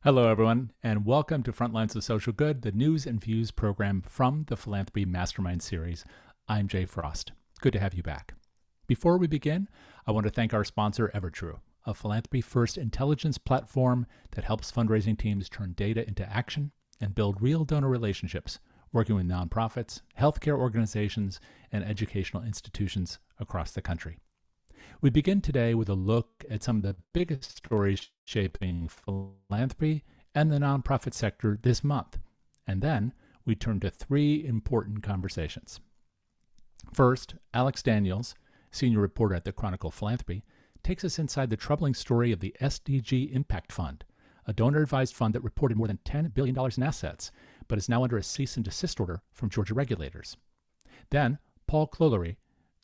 Hello, everyone, and welcome to Frontlines of Social Good, the news and views program from the Philanthropy Mastermind series. I'm Jay Frost. Good to have you back. Before we begin, I want to thank our sponsor, Evertrue, a philanthropy-first intelligence platform that helps fundraising teams turn data into action and build real donor relationships, working with nonprofits, healthcare organizations, and educational institutions across the country. We begin today with a look at some of the biggest stories shaping philanthropy and the nonprofit sector this month, and then we turn to three important conversations. First, Alex Daniels, senior reporter at the Chronicle of Philanthropy, takes us inside the troubling story of the SDG Impact Fund, a donor-advised fund that reported more than $10 billion in assets, but is now under a cease and desist order from Georgia regulators. Then, Paul Clollery,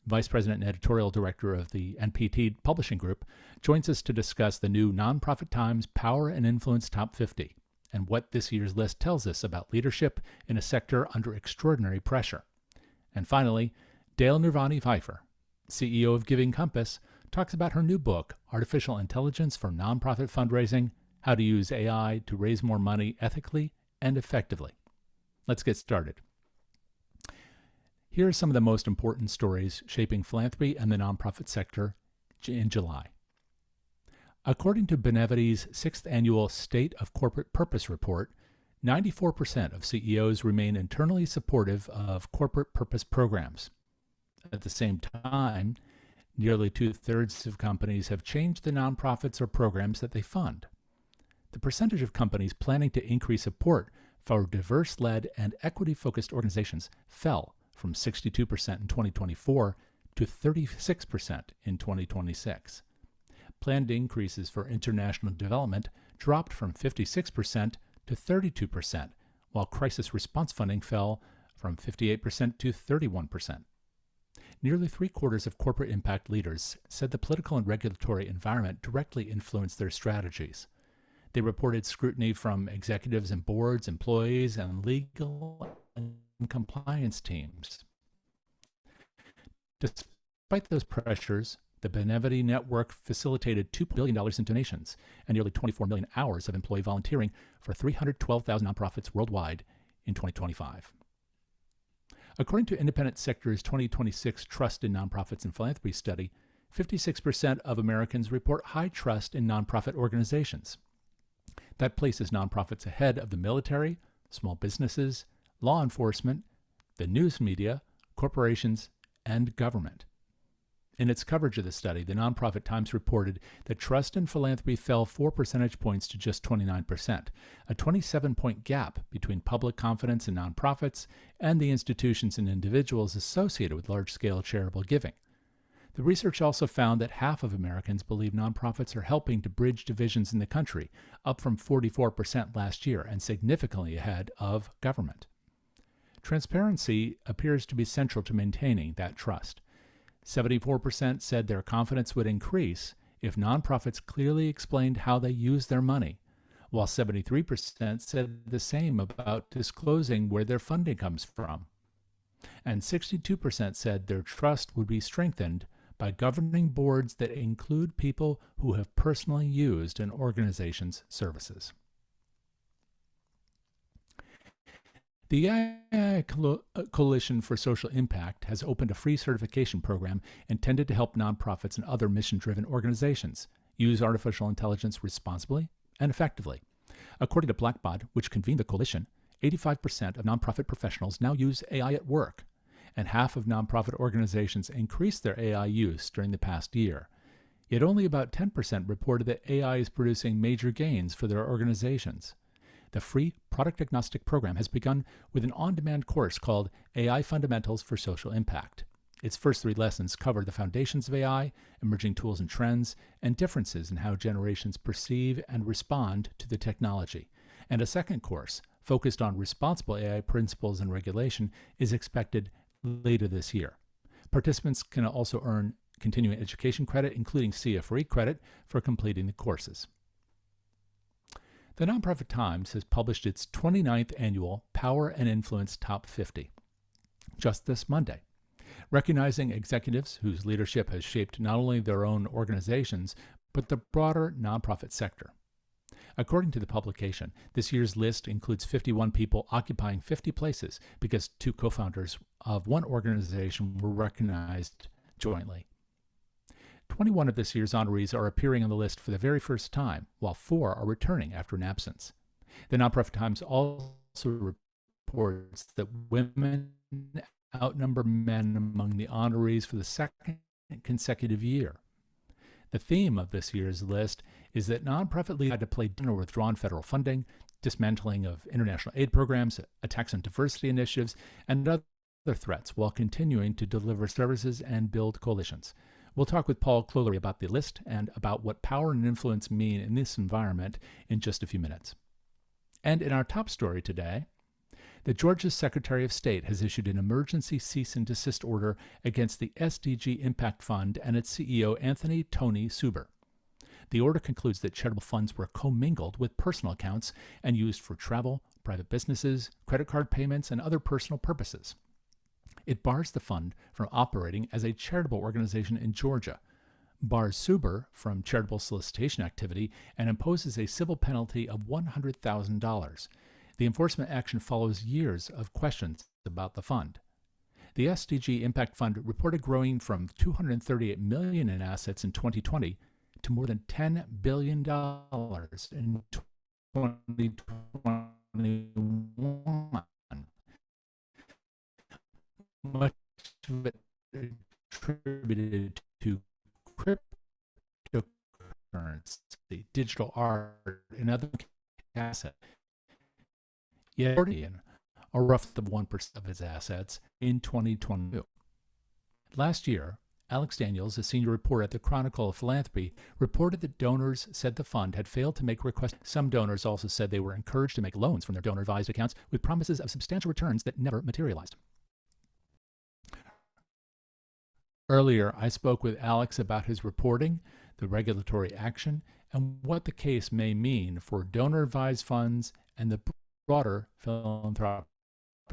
Vice President and Editorial Director of the NPT Publishing Group, joins us to discuss the new Nonprofit Times Power and Influence Top 50 and what this year's list tells us about leadership in a sector under extraordinary pressure. And finally, Dale Nirvani-Pfeiffer, CEO of Giving Compass, talks about her new book, Artificial Intelligence for Nonprofit Fundraising: How to Use AI to Raise More Money Ethically and Effectively. Let's get started. Here are some of the most important stories shaping philanthropy and the nonprofit sector in July. According to Benevity's 6th annual State of Corporate Purpose report, 94% of CEOs remain internally supportive of corporate purpose programs. At the same time, nearly 2/3 of companies have changed the nonprofits or programs that they fund. The percentage of companies planning to increase support for diverse-led and equity-focused organizations fell from 62% in 2024 to 36% in 2026. Planned increases for international development dropped from 56% to 32%, while crisis response funding fell from 58% to 31%. Nearly 3/4 of corporate impact leaders said the political and regulatory environment directly influenced their strategies. They reported scrutiny from executives and boards, employees, and legal and compliance teams. Despite those pressures, the Benevity Network facilitated $2 billion in donations and nearly 24 million hours of employee volunteering for 312,000 nonprofits worldwide in 2025. According to Independent Sector's 2026 Trust in Nonprofits and Philanthropy study, 56% of Americans report high trust in nonprofit organizations. That places nonprofits ahead of the military, small businesses, law enforcement, the news media, corporations, and government. In its coverage of the study, the Nonprofit Times reported that trust in philanthropy fell 4 percentage points to just 29%, a 27-point gap between public confidence in nonprofits and the institutions and individuals associated with large-scale charitable giving. The research also found that half of Americans believe nonprofits are helping to bridge divisions in the country, up from 44% last year and significantly ahead of government. Transparency appears to be central to maintaining that trust. 74% said their confidence would increase if nonprofits clearly explained how they use their money, while 73% said the same about disclosing where their funding comes from. And 62% said their trust would be strengthened by governing boards that include people who have personally used an organization's services. The AI Coalition for Social Impact has opened a free certification program intended to help nonprofits and other mission-driven organizations use artificial intelligence responsibly and effectively. According to Blackbaud, which convened the coalition, 85% of nonprofit professionals now use AI at work, and half of nonprofit organizations increased their AI use during the past year. Yet only about 10% reported that AI is producing major gains for their organizations. The free product-agnostic program has begun with an on-demand course called AI Fundamentals for Social Impact. Its first 3 lessons cover the foundations of AI, emerging tools and trends, and differences in how generations perceive and respond to the technology. And a second course, focused on responsible AI principles and regulation, is expected later this year. Participants can also earn continuing education credit, including CFRE credit, for completing the courses. The Nonprofit Times has published its 29th annual Power and Influence Top 50 just this Monday, recognizing executives whose leadership has shaped not only their own organizations, but the broader nonprofit sector. According to the publication, this year's list includes 51 people occupying 50 places because two co-founders of one organization were recognized jointly. 21 of this year's honorees are appearing on the list for the very first time, while 4 are returning after an absence. The Nonprofit Times also reports that women outnumber men among the honorees for the second consecutive year. The theme of this year's list is that nonprofit leaders had to play dinner with withdrawn federal funding, dismantling of international aid programs, attacks on diversity initiatives, and other threats while continuing to deliver services and build coalitions. We'll talk with Paul Clollery about the list and about what power and influence mean in this environment in just a few minutes. And in our top story today, the Georgia Secretary of State has issued an emergency cease and desist order against the SDG Impact Fund and its CEO, Anthony Tony Suber. The order concludes that charitable funds were commingled with personal accounts and used for travel, private businesses, credit card payments, and other personal purposes. It bars the fund from operating as a charitable organization in Georgia, bars Suber from charitable solicitation activity, and imposes a civil penalty of $100,000. The enforcement action follows years of questions about the fund. The SDG Impact Fund reported growing from $238 million in assets in 2020 to more than $10 billion in 2021. Much of it attributed to cryptocurrency, digital art, and other assets. Yet, a rough of 1% of its assets in 2022. Last year, Alex Daniels, a senior reporter at the Chronicle of Philanthropy, reported that donors said the fund had failed to make requests. Some donors also said they were encouraged to make loans from their donor-advised accounts with promises of substantial returns that never materialized. Earlier, I spoke with Alex about his reporting, the regulatory action, and what the case may mean for donor-advised funds and the broader philanthropic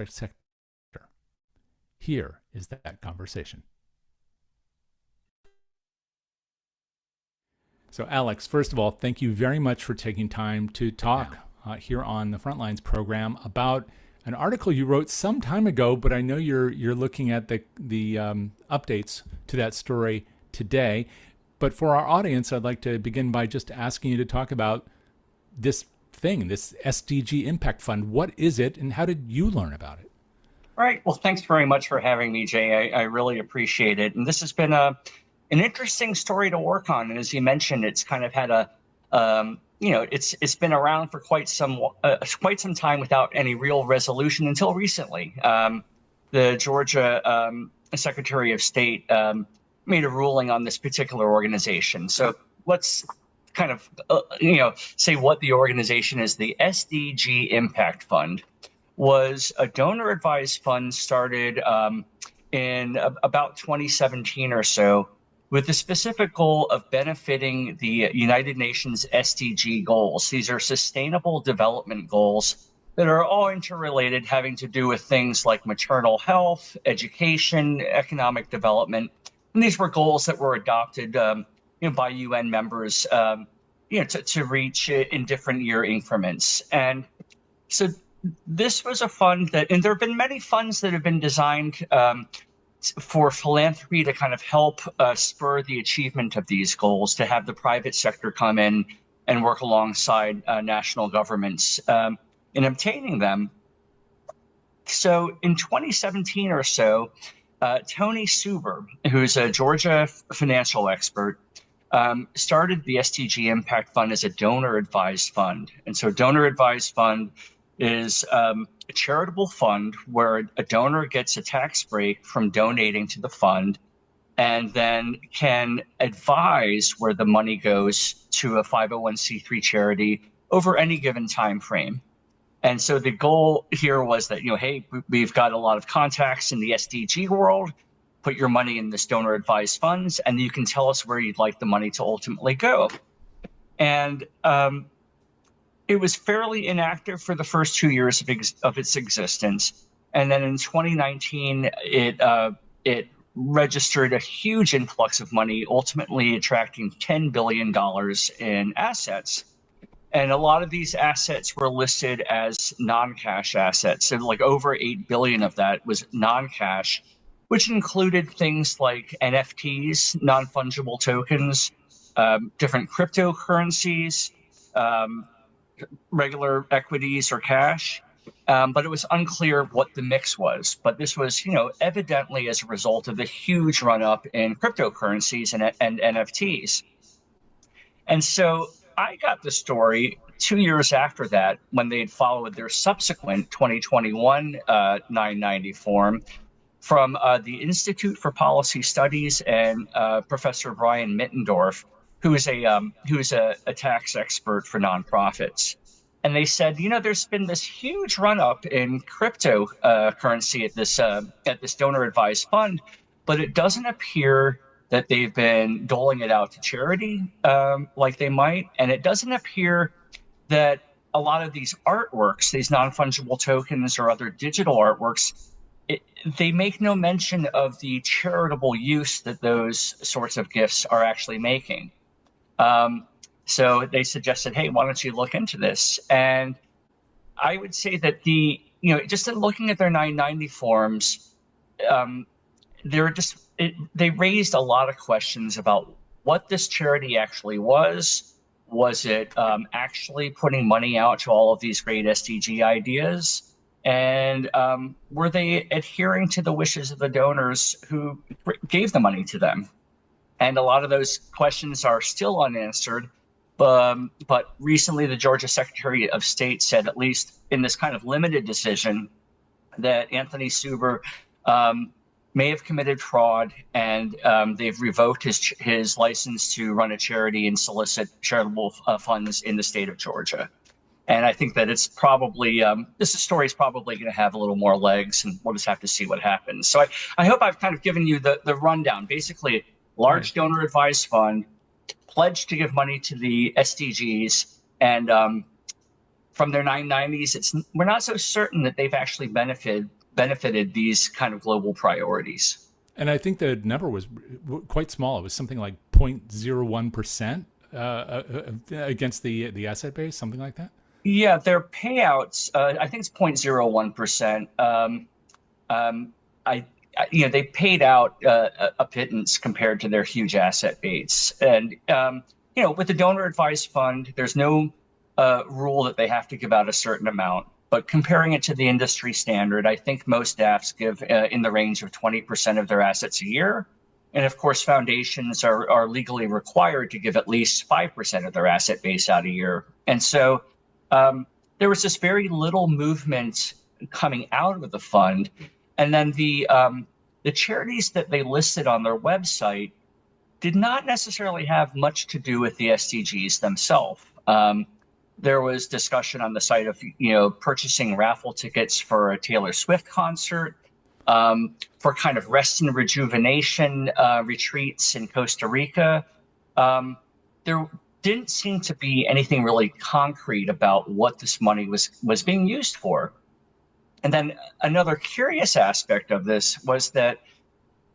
sector. Here is that conversation. So, Alex, first of all, thank you very much for taking time to talk here on the Frontlines program about an article you wrote some time ago, but I know you're looking at the updates to that story today. But for our audience, I'd like to begin by just asking you to talk about this SDG Impact Fund. What is it, and how did you learn about it? All right. Well, thanks very much for having me, Jay. I really appreciate it. And this has been an interesting story to work on. And as you mentioned, it's kind of had it's been around for quite some time without any real resolution until recently. The Georgia Secretary of State made a ruling on this particular organization. So let's kind of say what the organization is. The SDG Impact Fund was a donor-advised fund started in about 2017 or so, with the specific goal of benefiting the United Nations SDG goals. These are sustainable development goals that are all interrelated, having to do with things like maternal health, education, economic development. And these were goals that were adopted by UN members to reach in different year increments. And so this was a fund and there have been many funds that have been designed for philanthropy to kind of help spur the achievement of these goals, to have the private sector come in and work alongside national governments in obtaining them. So in 2017 or so, Tony Suber, who's a Georgia financial expert, started the SDG Impact Fund as a donor-advised fund. And so donor-advised fund is a charitable fund where a donor gets a tax break from donating to the fund and then can advise where the money goes to a 501c3 charity over any given time frame. And so the goal here was that, hey, we've got a lot of contacts in the SDG world. Put your money in this donor-advised funds, and you can tell us where you'd like the money to ultimately go. And it was fairly inactive for the first 2 years of its existence. And then in 2019, it registered a huge influx of money, ultimately attracting $10 billion in assets. And a lot of these assets were listed as non-cash assets. So like over 8 billion of that was non-cash, which included things like NFTs, non-fungible tokens, different cryptocurrencies, um, regular equities or cash. But it was unclear what the mix was. But this was, evidently as a result of the huge run up in cryptocurrencies and NFTs. And so I got the story 2 years after that when they had followed their subsequent 2021 990 form from the Institute for Policy Studies and Professor Brian Mittendorf, who is a tax expert for nonprofits. And they said, there's been this huge run up in cryptocurrency at this donor advised fund, but it doesn't appear that they've been doling it out to charity like they might, and it doesn't appear that a lot of these artworks, these non-fungible tokens or other digital artworks, they make no mention of the charitable use that those sorts of gifts are actually making. So they suggested, hey, why don't you look into this? And I would say that just in looking at their 990 forms, they raised a lot of questions about what this charity actually was. Was it actually putting money out to all of these great SDG ideas? And were they adhering to the wishes of the donors who gave the money to them? And a lot of those questions are still unanswered. But recently, the Georgia Secretary of State said, at least in this kind of limited decision, that Anthony Suber may have committed fraud, and they've revoked his license to run a charity and solicit charitable funds in the state of Georgia. And I think that it's probably this story is probably going to have a little more legs, and we'll just have to see what happens. So I hope I've kind of given you the rundown. Basically, large donor advised fund pledged to give money to the SDGs, and from their 990s, we're not so certain that they've actually benefited these kind of global priorities. And I think the number was quite small. It was something like 0.01% against the asset base, something like that. Yeah, their payouts, I think it's 0.01%. They paid out a pittance compared to their huge asset base. And, with the donor advised fund, there's no rule that they have to give out a certain amount. But comparing it to the industry standard, I think most DAFs give in the range of 20% of their assets a year. And of course, foundations are legally required to give at least 5% of their asset base out a year. And so there was just very little movement coming out of the fund. And then the charities that they listed on their website did not necessarily have much to do with the SDGs themselves. There was discussion on the site of, purchasing raffle tickets for a Taylor Swift concert, for kind of rest and rejuvenation retreats in Costa Rica. There didn't seem to be anything really concrete about what this money was being used for. And then another curious aspect of this was that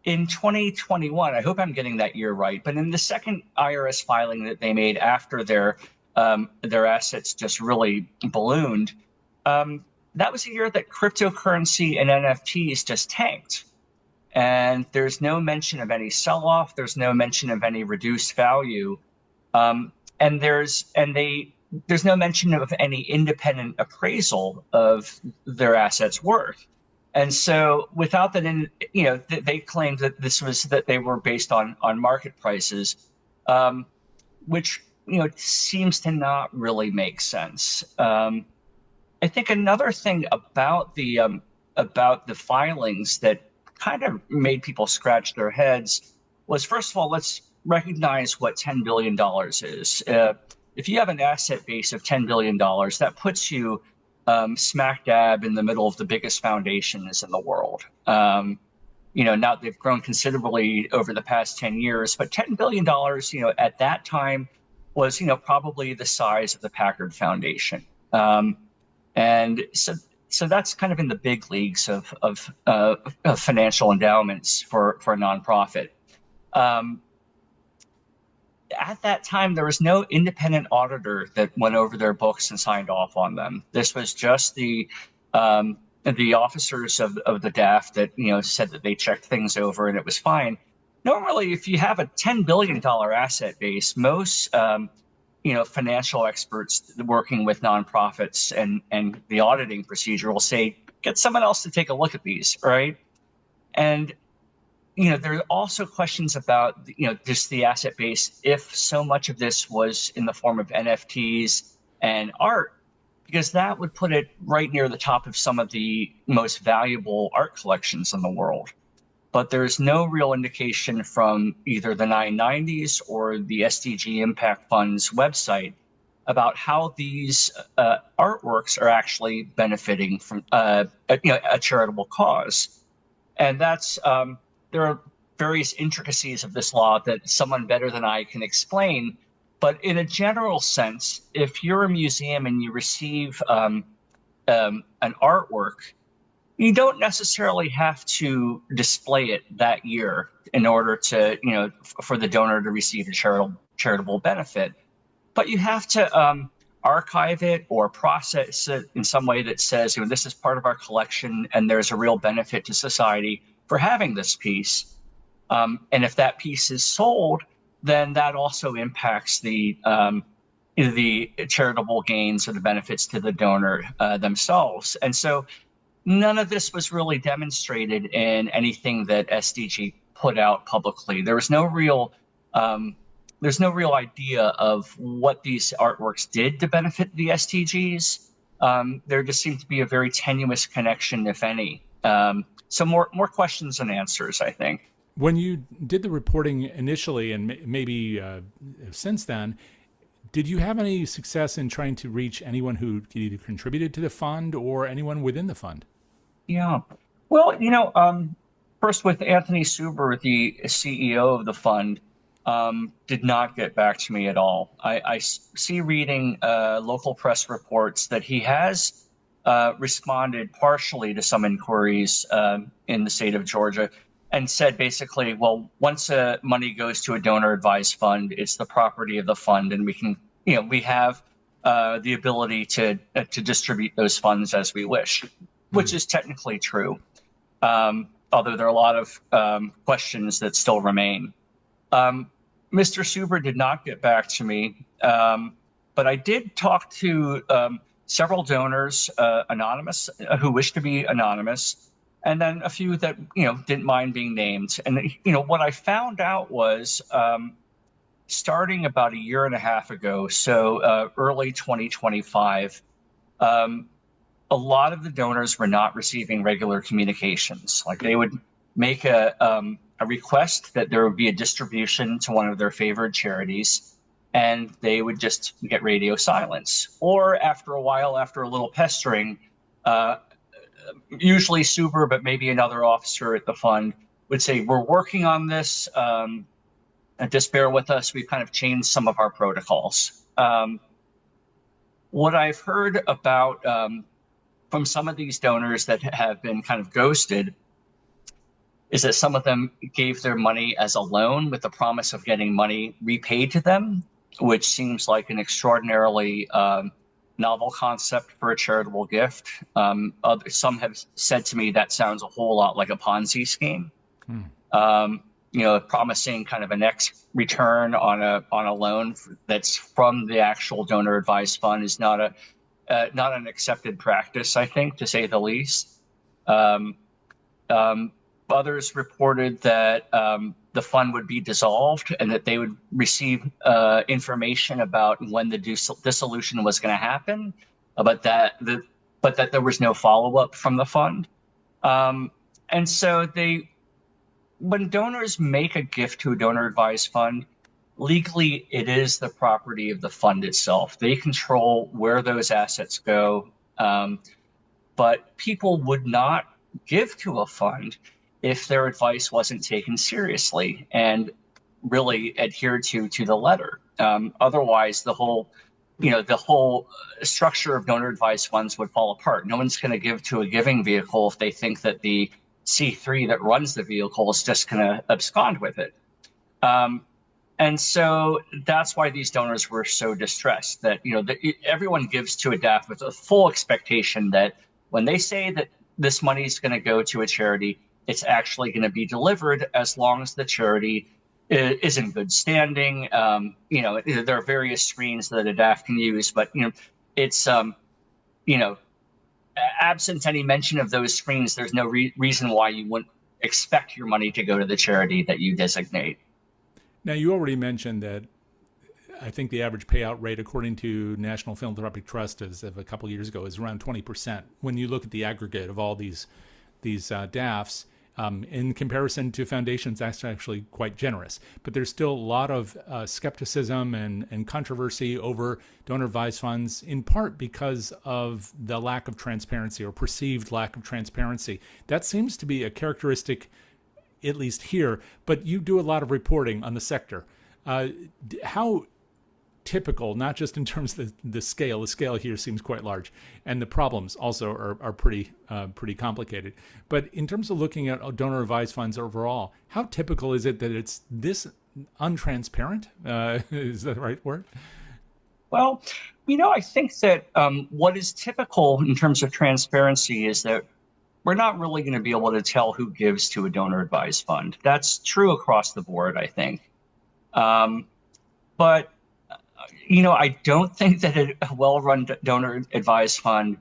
in 2021, I hope I'm getting that year right, but in the second IRS filing that they made after their assets just really ballooned, that was a year that cryptocurrency and NFTs just tanked. And there's no mention of any sell-off. There's no mention of any reduced value. And there's no mention of any independent appraisal of their assets' worth. And so without that, they claimed that that they were based on market prices, which, seems to not really make sense. I think another thing about the filings that kind of made people scratch their heads was, first of all, let's recognize what $10 billion is. If you have an asset base of $10 billion, that puts you smack dab in the middle of the biggest foundations in the world. Now they've grown considerably over the past 10 years, but $10 billion, at that time was, probably the size of the Packard Foundation. And so that's kind of in the big leagues of financial endowments for a nonprofit. at that time, there was no independent auditor that went over their books and signed off on them. This was just the officers of the DAF that said that they checked things over and it was fine. Normally, if you have a $10 billion asset base, most financial experts working with nonprofits and the auditing procedure will say, get someone else to take a look at these, right? And there are also questions about just the asset base. If so much of this was in the form of NFTs and art, because that would put it right near the top of some of the most valuable art collections in the world. But there's no real indication from either the 990s or the SDG Impact Fund's website about how these artworks are actually benefiting from a charitable cause. And that's there are various intricacies of this law that someone better than I can explain. But in a general sense, if you're a museum and you receive an artwork, you don't necessarily have to display it that year in order to, for the donor to receive a charitable benefit. But you have to archive it or process it in some way that says, this is part of our collection and there's a real benefit to society for having this piece. And if that piece is sold, then that also impacts the charitable gains or the benefits to the donor themselves. And so none of this was really demonstrated in anything that SDG put out publicly. There's no real idea of what these artworks did to benefit the SDGs. There just seemed to be a very tenuous connection, if any. So more questions than answers, I think. When you did the reporting initially, and maybe since then, did you have any success in trying to reach anyone who either contributed to the fund or anyone within the fund? Yeah. Well, first with Anthony Suber, the CEO of the fund, did not get back to me at all. I see reading local press reports that he has responded partially to some inquiries in the state of Georgia and said basically, well, once money goes to a donor advised fund, it's the property of the fund, and we can, we have the ability to distribute those funds as we wish, which is technically true, although there are a lot of questions that still remain. Mr. Suber did not get back to me, but I did talk to several donors, anonymous, who wish to be anonymous, and then a few that didn't mind being named. And what I found out was, starting about a year and a half ago, so early 2025, a lot of the donors were not receiving regular communications. Like they would make a request that there would be a distribution to one of their favorite charities, and they would just get radio silence. Or after a while, after a little pestering, usually Suber, but maybe another officer at the fund would say, we're working on this, just bear with us. We've kind of changed some of our protocols. What I've heard about from some of these donors that have been kind of ghosted is that some of them gave their money as a loan with the promise of getting money repaid to them, which seems like an extraordinarily novel concept for a charitable gift. Some have said to me that sounds a whole lot like a Ponzi scheme. Promising kind of an X return on a loan that's from the actual donor advised fund is not an accepted practice, I think, to say the least. Others reported that the fund would be dissolved and that they would receive information about when the dissolution was going to happen, but that there was no follow-up from the fund. And so when donors make a gift to a donor advised fund, legally it is the property of the fund itself. They control where those assets go, but people would not give to a fund if their advice wasn't taken seriously and really adhered to the letter. Otherwise, the whole structure of donor advised funds would fall apart. No one's going to give to a giving vehicle if they think that the C3 that runs the vehicle is just going to abscond with it. And so that's why these donors were so distressed that, everyone gives to a DAF with a full expectation that when they say that this money is going to go to a charity, it's actually going to be delivered as long as the charity is in good standing. There are various screens that a DAF can use, but, it's, you know, absent any mention of those screens, there's no reason why you wouldn't expect your money to go to the charity that you designate. Now, you already mentioned that I think the average payout rate, according to National Philanthropic Trust, as of a couple of years ago, is around 20%. When you look at the aggregate of all these DAFs, in comparison to foundations, that's actually quite generous. But there's still a lot of skepticism and controversy over donor advised funds, in part because of the lack of transparency or perceived lack of transparency. That seems to be a characteristic, at least here, but you do a lot of reporting on the sector. How typical, not just in terms of the scale here seems quite large, and the problems also are pretty complicated. But in terms of looking at donor advised funds overall, how typical is it that it's this untransparent? Is that the right word? Well, I think that what is typical in terms of transparency is that we're not really going to be able to tell who gives to a donor advised fund. That's true across the board, I think. But I don't think that a well-run donor advised fund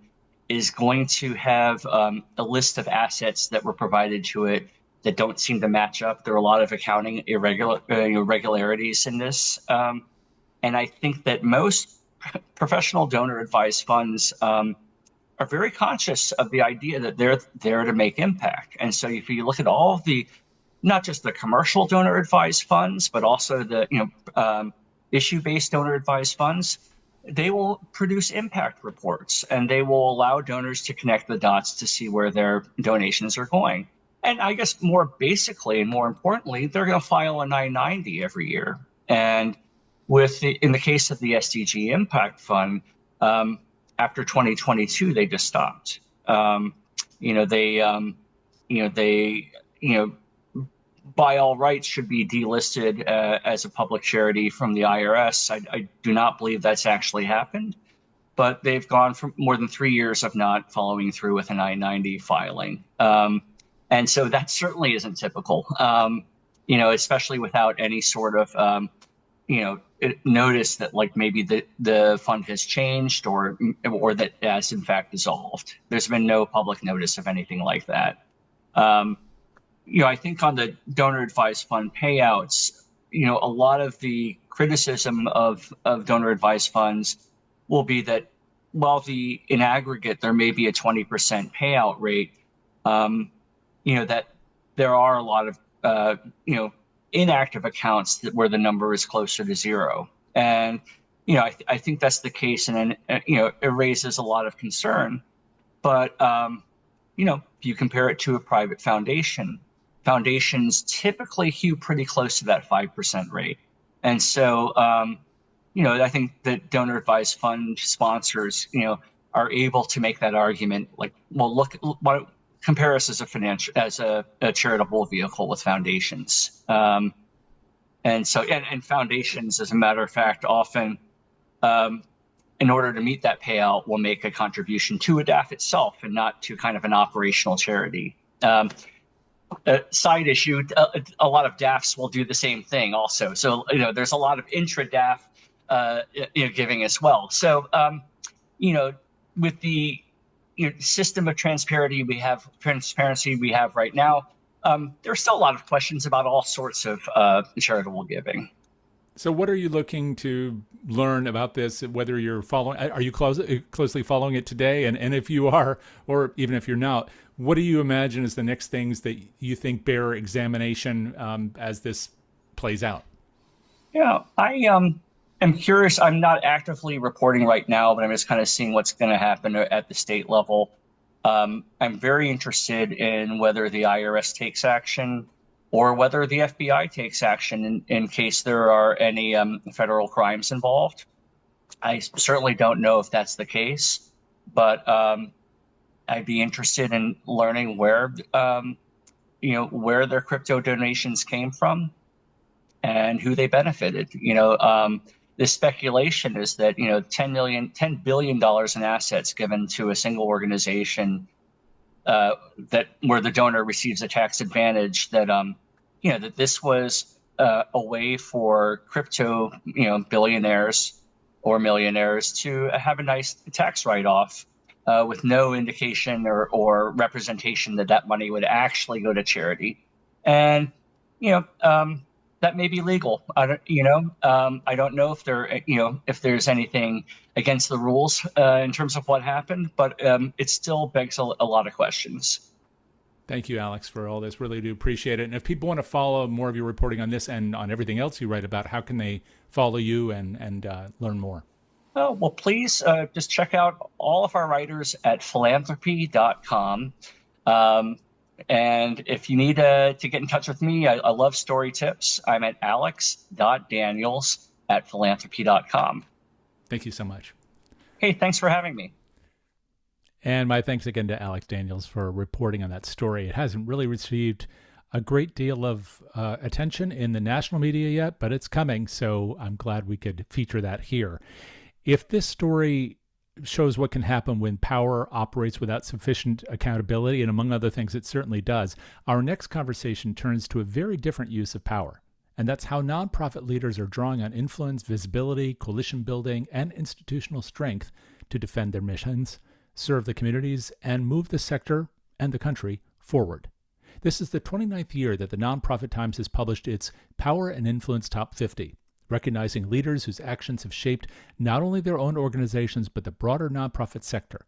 is going to have a list of assets that were provided to it that don't seem to match up. There are a lot of accounting irregularities in this. And I think that most professional donor advised funds are very conscious of the idea that they're there to make impact. And so if you look at all of the, not just the commercial donor advised funds, but also the, issue-based donor advised funds, they will produce impact reports and they will allow donors to connect the dots to see where their donations are going. And I guess more basically and more importantly, they're going to file a 990 every year. And in the case of the SDG Impact Fund, after 2022, they just stopped. They by all rights should be delisted as a public charity from the IRS. I do not believe that's actually happened, but they've gone for more than 3 years of not following through with an I-90 filing. And so that certainly isn't typical, especially without any sort of, notice that like maybe the fund has changed or that it has in fact dissolved. There's been no public notice of anything like that. I think on the donor advised fund payouts, a lot of the criticism of donor advised funds will be that while in aggregate there may be a 20% payout rate, that there are a lot of inactive accounts where the number is closer to zero. And I think that's the case, and it raises a lot of concern. But if you compare it to a private foundation, foundations typically hew pretty close to that 5% rate. And so, I think that donor advised fund sponsors, are able to make that argument. Like, well, compare us as a charitable vehicle with foundations. And so, and foundations, as a matter of fact, often, in order to meet that payout, will make a contribution to a DAF itself and not to kind of an operational charity. Side issue, a lot of DAFs will do the same thing also. So, there's a lot of intra-DAF giving as well. So, with the system of transparency we have right now, there's still a lot of questions about all sorts of charitable giving. So what are you looking to learn about this, whether you're following, are you closely following it today? And if you are, or even if you're not, what do you imagine as the next things that you think bear examination as this plays out? Yeah, I am curious. I'm not actively reporting right now, but I'm just kind of seeing what's going to happen at the state level. I'm very interested in whether the IRS takes action or whether the FBI takes action in case there are any federal crimes involved. I certainly don't know if that's the case, but I'd be interested in learning where their crypto donations came from. and who they benefited. The speculation is that $10 billion in assets given to a single organization that where the donor receives a tax advantage, that this was a way for crypto billionaires or millionaires to have a nice tax write-off with no indication or representation that money would actually go to charity. And that may be legal. I don't know if there's anything against the rules in terms of what happened, but it still begs a lot of questions. Thank you, Alex, for all this. Really do appreciate it. And if people want to follow more of your reporting on this and on everything else you write about, how can they follow you and learn more? Oh, well, please just check out all of our writers at philanthropy.com. And if you need to get in touch with me, I love story tips. I'm at alex.daniels@philanthropy.com. Thank you so much. Hey, thanks for having me. And my thanks again to Alex Daniels for reporting on that story. It hasn't really received a great deal of attention in the national media yet, but it's coming, so I'm glad we could feature that here. If this story shows what can happen when power operates without sufficient accountability, and among other things, it certainly does, our next conversation turns to a very different use of power. And that's how nonprofit leaders are drawing on influence, visibility, coalition building, and institutional strength to defend their missions, serve the communities, and move the sector and the country forward. This is the 29th year that the Nonprofit Times has published its Power and Influence Top 50, recognizing leaders whose actions have shaped not only their own organizations, but the broader nonprofit sector.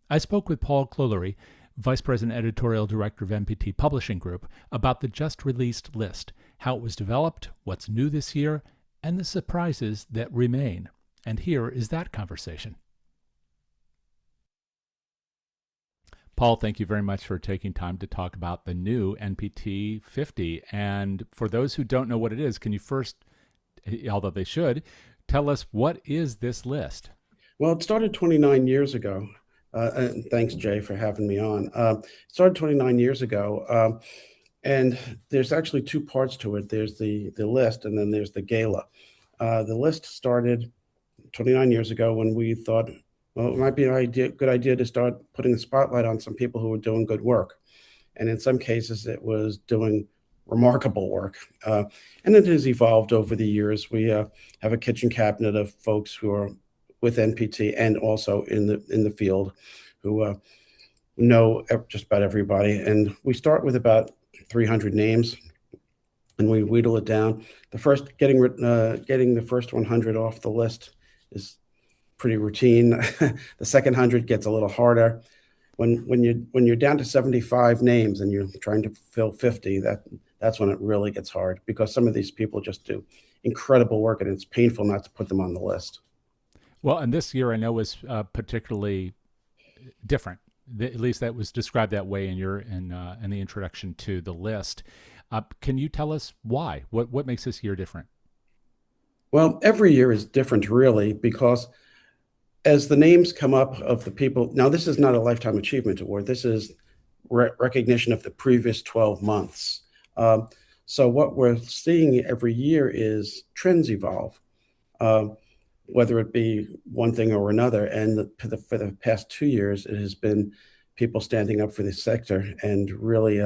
I spoke with Paul Clollery, Vice President Editorial Director of NPT Publishing Group, about the just-released list, how it was developed, what's new this year, and the surprises that remain. And here is that conversation. Paul, thank you very much for taking time to talk about the new NPT 50. And for those who don't know what it is, can you first, although they should, tell us what is this list? Well, it started 29 years ago. And thanks, Jay, for having me on. It started 29 years ago. And there's actually two parts to it. There's the list, and then there's the gala. The list started 29 years ago when we thought, well, it might be a good idea to start putting the spotlight on some people who were doing good work. And in some cases, it was doing remarkable work. And it has evolved over the years. We have a kitchen cabinet of folks who are with NPT and also in the field who know just about everybody. And we start with about 300 names, and we wheedle it down. Getting the first 100 off the list is pretty routine. The second 100 gets a little harder. When you're down to 75 names and you're trying to fill 50, that's when it really gets hard, because some of these people just do incredible work, and it's painful not to put them on the list. Well, and this year I know was particularly different. At least that was described that way in the introduction to the list. Can you tell us why? What makes this year different? Well, every year is different, really, because as the names come up of the people, now this is not a Lifetime Achievement Award. This is recognition of the previous 12 months. So what we're seeing every year is trends evolve, whether it be one thing or another. And for the past 2 years, it has been people standing up for the sector and really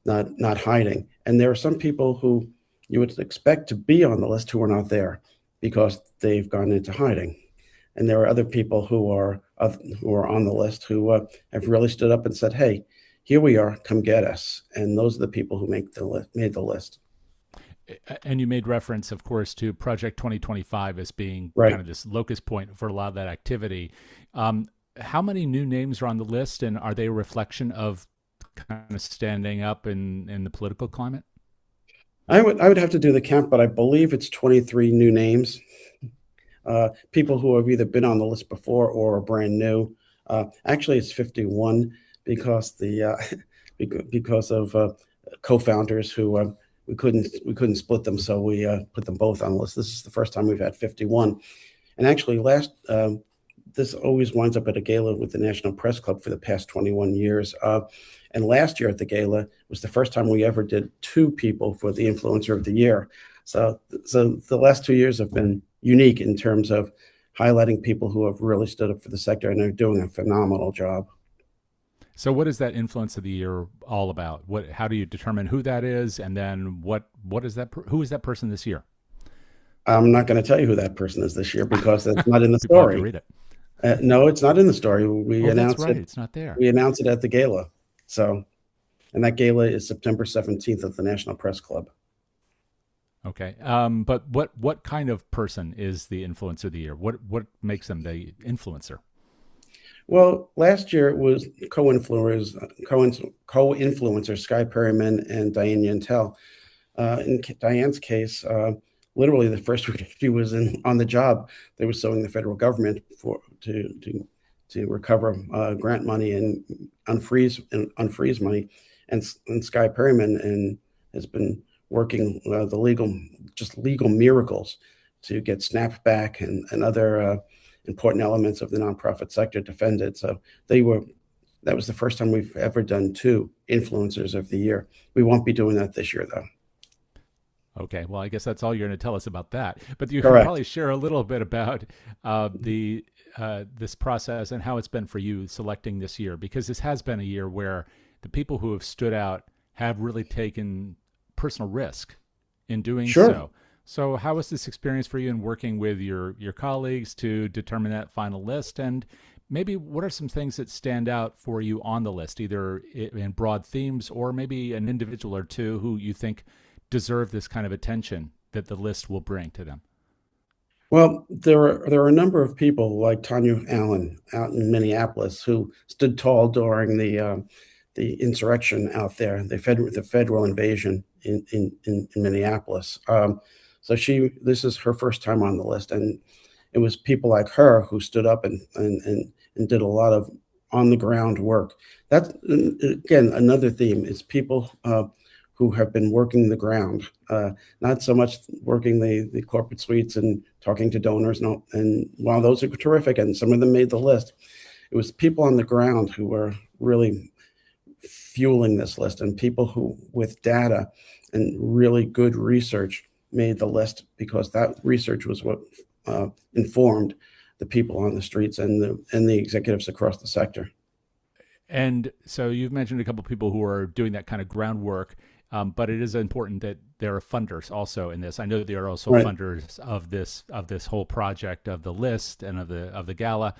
not hiding. And there are some people who you would expect to be on the list who are not there because they've gone into hiding. And there are other people who are on the list who have really stood up and said, "Hey, here we are, come get us." And those are the people who made the list. And you made reference, of course, to Project 2025 as being right. kind of this locus point for a lot of that activity. How many new names are on the list, and are they a reflection of kind of standing up in the political climate? I would have to do the count, but I believe it's 23 new names. People who have either been on the list before or are brand new. Actually, it's 51 because of co-founders who we couldn't split them, so we put them both on the list. This is the first time we've had 51, and actually this always winds up at a gala with the National Press Club for the past 21 years. And last year at the gala was the first time we ever did two people for the Influencer of the Year. So the last 2 years have been unique in terms of highlighting people who have really stood up for the sector and are doing a phenomenal job. So what is that influence of the year all about? How do you determine who that is, and then what is that? Who is that person this year? I'm not going to tell you who that person is this year because it's not in the People have to story. read it. No, it's not in the story. We Oh, that's announced right. it. It's not there. We announced it at the gala. So, and that gala is September 17th at the National Press Club. Okay. But what kind of person is the influencer of the year? What makes them the influencer? Well, last year it was co-influencers Sky Perryman and Diane Yantel. In Diane's case, literally the first week she was on the job, they were suing the federal government to recover grant money and unfreeze money, and Sky Perryman has been working the legal miracles to get snapback and other important elements of the nonprofit sector defended. So that was the first time we've ever done two influencers of the year. We won't be doing that this year, though. Okay, well, I guess that's all you're going to tell us about that. But you can Correct. probably share a little bit about the this process and how it's been for you selecting this year, because this has been a year where the people who have stood out have really taken personal risk in doing Sure. so. So, how was this experience for you in working with your colleagues to determine that final list? And maybe what are some things that stand out for you on the list, either in broad themes or maybe an individual or two who you think deserve this kind of attention that the list will bring to them? Well, there are a number of people like Tanya Allen out in Minneapolis who stood tall during the insurrection out there, the federal invasion in Minneapolis. So this is her first time on the list, and it was people like her who stood up and did a lot of on the ground work. That's again another theme is people who have been working the ground, not so much working the corporate suites and talking to donors. No, and while those are terrific, and some of them made the list, it was people on the ground who were really fueling this list, and people who, with data and really good research, made the list because that research was what informed the people on the streets and the executives across the sector. And so you've mentioned a couple of people who are doing that kind of groundwork, but it is important that there are funders also in this. I know that there are also Right. funders of this whole project, of the list and of the gala.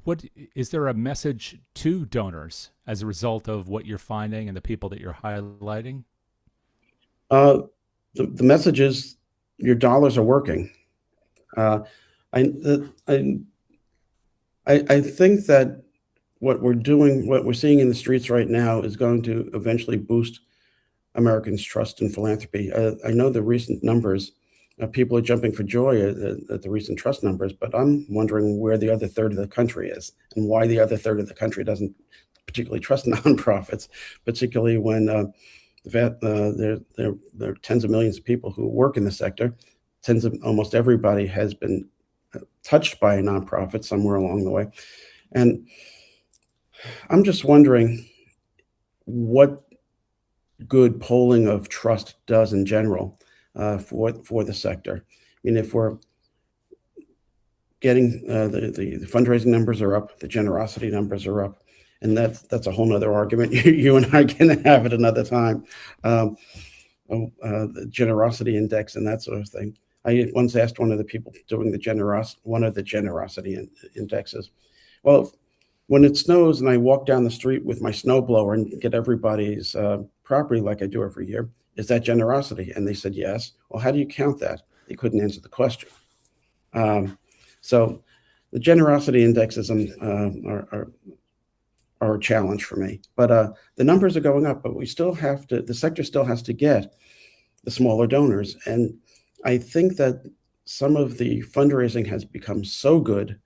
What is there a message to donors as a result of what you're finding and the people that you're highlighting? The message is your dollars are working. Uh, I, I I think that what we're seeing in the streets right now, is going to eventually boost Americans' trust in philanthropy. I know the recent numbers. People are jumping for joy at the recent trust numbers, but I'm wondering where the other third of the country is and why the other third of the country doesn't particularly trust nonprofits, particularly when there are tens of millions of people who work in the sector. Almost everybody has been touched by a nonprofit somewhere along the way. And I'm just wondering what good polling of trust does in general for the sector. I mean, if we're getting the fundraising numbers are up, the generosity numbers are up, and that's a whole nother argument. You and I can have it another time. The generosity index and that sort of thing. I once asked one of the people doing one of the generosity indexes, well, when it snows and I walk down the street with my snowblower and get everybody's property like I do every year, is that generosity? And they said yes. Well, how do you count that? They couldn't answer the question. So the generosity indexes are a challenge for me. But the numbers are going up, but the sector still has to get the smaller donors. And I think that some of the fundraising has become so good,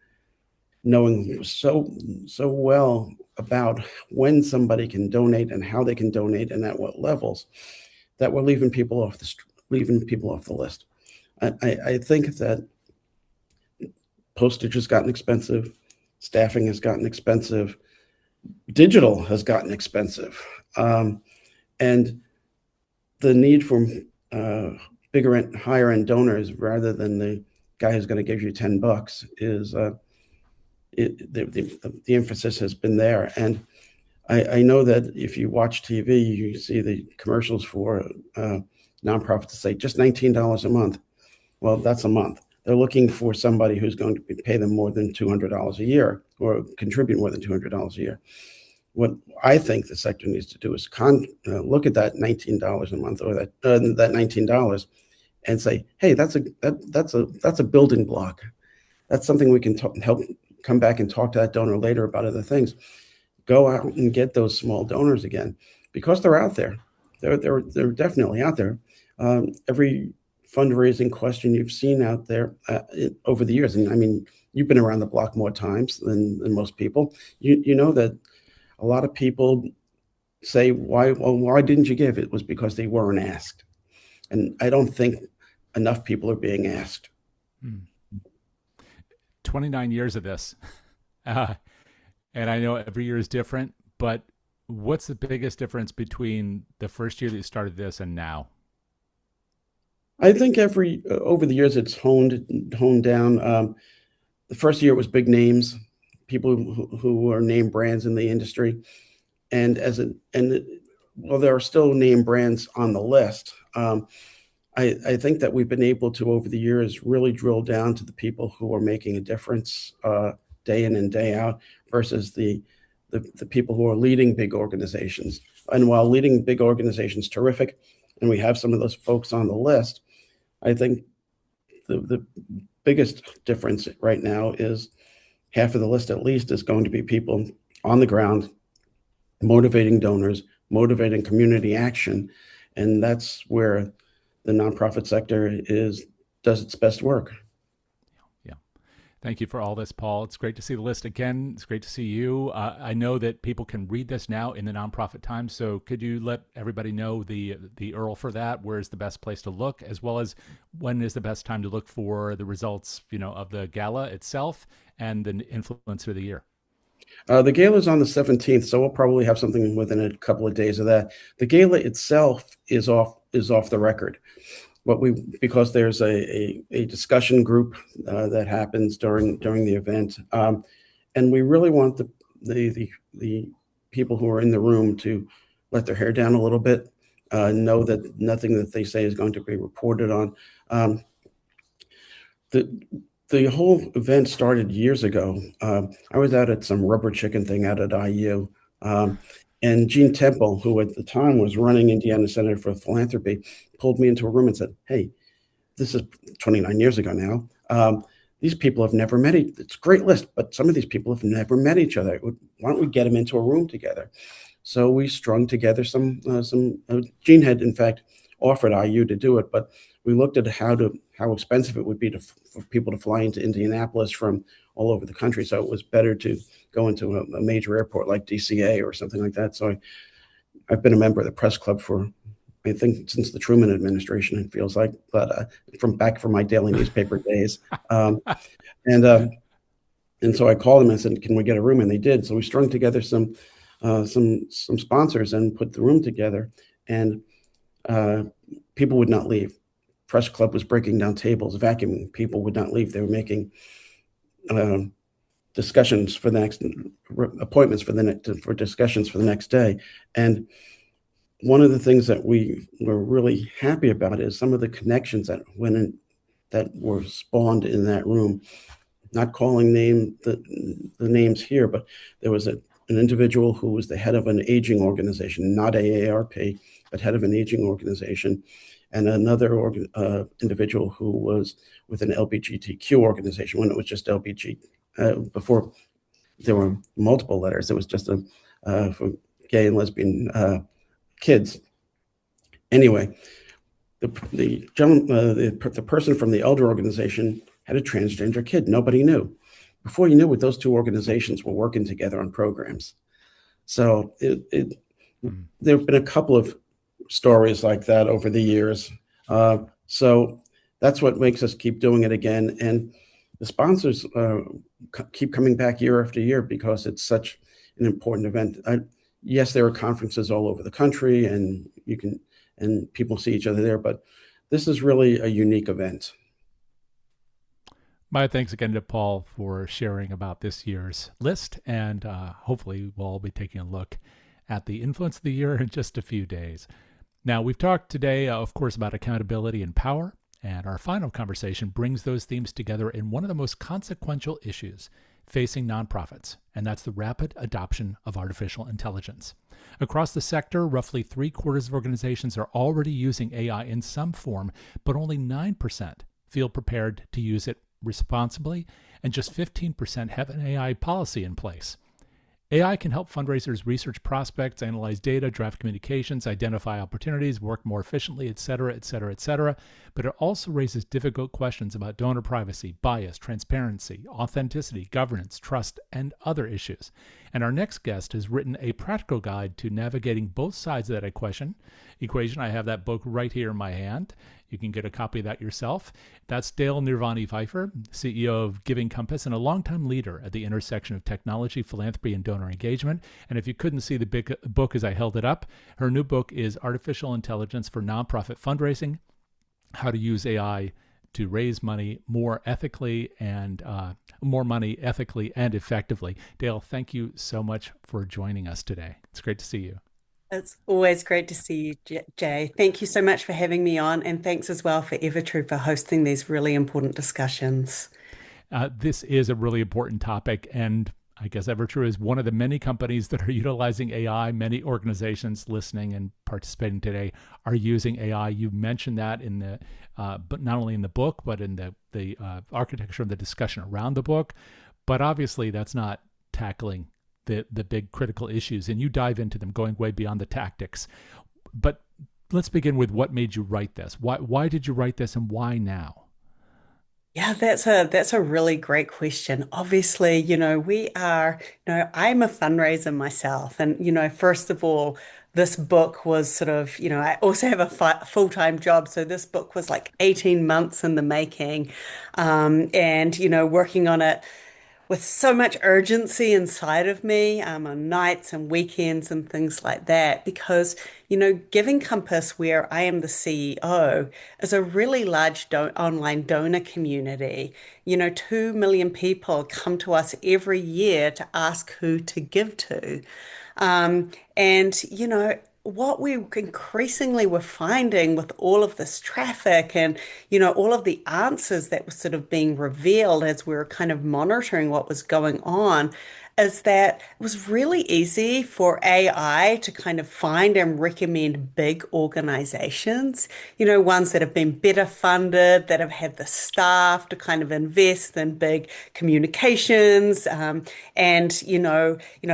knowing so well about when somebody can donate and how they can donate and at what levels, that we're leaving people off the list. I think that postage has gotten expensive, staffing has gotten expensive, digital has gotten expensive, and the need for bigger and higher end donors rather than the guy who's going to give you $10 is the emphasis has been there. And I know that if you watch TV, you see the commercials for nonprofits to say just $19 a month. Well, that's a month. They're looking for somebody who's going to pay them more than $200 a year or contribute more than $200 a year. What I think the sector needs to do is look at that $19 a month or that $19 and say, hey, that's a building block. That's something we can help come back and talk to that donor later about other things. Go out and get those small donors again, because they're out there. They're definitely out there. Every fundraising question you've seen out there over the years, and I mean, you've been around the block more times than most people. You know that a lot of people say, why didn't you give? It was because they weren't asked. And I don't think enough people are being asked. 29 years of this. And I know every year is different, but what's the biggest difference between the first year that you started this and now? I think over the years it's honed down. The first year it was big names, people who are name brands in the industry, and while there are still name brands on the list, I think that we've been able to over the years really drill down to the people who are making a difference day in and day out versus the people who are leading big organizations. And while leading big organizations terrific, and we have some of those folks on the list, I think the biggest difference right now is half of the list at least is going to be people on the ground, motivating donors, motivating community action. And that's where the nonprofit sector does its best work. Yeah. Thank you for all this, Paul. It's great to see the list again. It's great to see you. I know that people can read this now in the Nonprofit Times. So could you let everybody know the URL for that? Where's the best place to look, as well as when is the best time to look for the results, of the gala itself and the influencer of the year? The gala is on the 17th, so we'll probably have something within a couple of days of that. The gala itself is off the record, but because there's a discussion group that happens during the event, and we really want the people who are in the room to let their hair down a little bit, know that nothing that they say is going to be reported on. The whole event started years ago. I was out at some rubber chicken thing out at IU. And Gene Temple, who at the time was running Indiana Center for Philanthropy, pulled me into a room and said, hey, this is 29 years ago now. These people have never met it's a great list, but some of these people have never met each other. Why don't we get them into a room together? So we strung together some Gene had, in fact, offered IU to do it, but we looked at how expensive it would be for people to fly into Indianapolis from all over the country. So it was better to go into a major airport like DCA or something like that. So I've been a member of the press club for, I think, since the Truman administration, it feels like, but from my daily newspaper days. And so I called them and said, can we get a room? And they did. So we strung together some sponsors and put the room together, and people would not leave. Press club was breaking down tables, vacuuming. People would not leave. They were making discussions for the next appointments for discussions for the next day. And one of the things that we were really happy about is some of the connections that went in, that were spawned in that room. Not calling the names here, but there was an individual who was the head of an aging organization, not AARP, but head of an aging organization, and another individual who was with an LGBTQ organization when it was just LBG. Before there were multiple letters, it was just for gay and lesbian kids. Anyway, the person from the elder organization had a transgender kid. Nobody knew. Before you knew it, those two organizations were working together on programs. So there have been a couple of stories like that over the years. So that's what makes us keep doing it again. And the sponsors keep coming back year after year because it's such an important event. Yes, there are conferences all over the country, and people see each other there, but this is really a unique event. My thanks again to Paul for sharing about this year's list, and hopefully we'll all be taking a look at the influence of the year in just a few days. Now, we've talked today, of course, about accountability and power, and our final conversation brings those themes together in one of the most consequential issues facing nonprofits, and that's the rapid adoption of artificial intelligence. Across the sector, roughly 3/4 of organizations are already using AI in some form, but only 9% feel prepared to use it responsibly, and just 15% have an AI policy in place. AI can help fundraisers research prospects, analyze data, draft communications, identify opportunities, work more efficiently, et cetera, et cetera, et cetera. But it also raises difficult questions about donor privacy, bias, transparency, authenticity, governance, trust, and other issues. And our next guest has written a practical guide to navigating both sides of that equation. I have that book right here in my hand. You can get a copy of that yourself. That's Dale Nirvani Pfeiffer, CEO of Giving Compass and a longtime leader at the intersection of technology, philanthropy, and donor engagement. And if you couldn't see the big book as I held it up, her new book is Artificial Intelligence for Nonprofit Fundraising: How to Use AI to Raise Money More Ethically and Effectively. Dale, thank you so much for joining us today. It's great to see you. It's always great to see you, Jay. Thank you so much for having me on, and thanks as well for Evertrue for hosting these really important discussions. This is a really important topic, and I guess Evertrue is one of the many companies that are utilizing AI. Many organizations listening and participating today are using AI. You mentioned that in the, but not only in the book, but in the architecture of the discussion around the book. But obviously, that's not tackling the big critical issues, and you dive into them, going way beyond the tactics. But let's begin with what made you write this. Why did you write this, and why now? Yeah, that's a really great question. Obviously, I'm a fundraiser myself, and first of all, this book was sort of, I also have a full-time job, so this book was like 18 months in the making, and working on it with so much urgency inside of me, on nights and weekends and things like that, because, Giving Compass, where I am the CEO, is a really large online donor community. 2 million people come to us every year to ask who to give to. And what we increasingly were finding with all of this traffic and, all of the answers that were sort of being revealed as we were kind of monitoring what was going on, is that it was really easy for AI to kind of find and recommend big organizations, ones that have been better funded, that have had the staff to kind of invest in big communications, and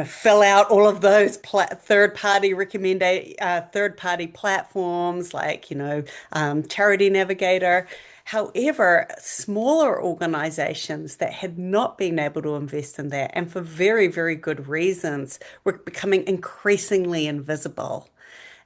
fill out all of those third-party platforms like Charity Navigator. However, smaller organizations that had not been able to invest in that, and for very, very good reasons, were becoming increasingly invisible.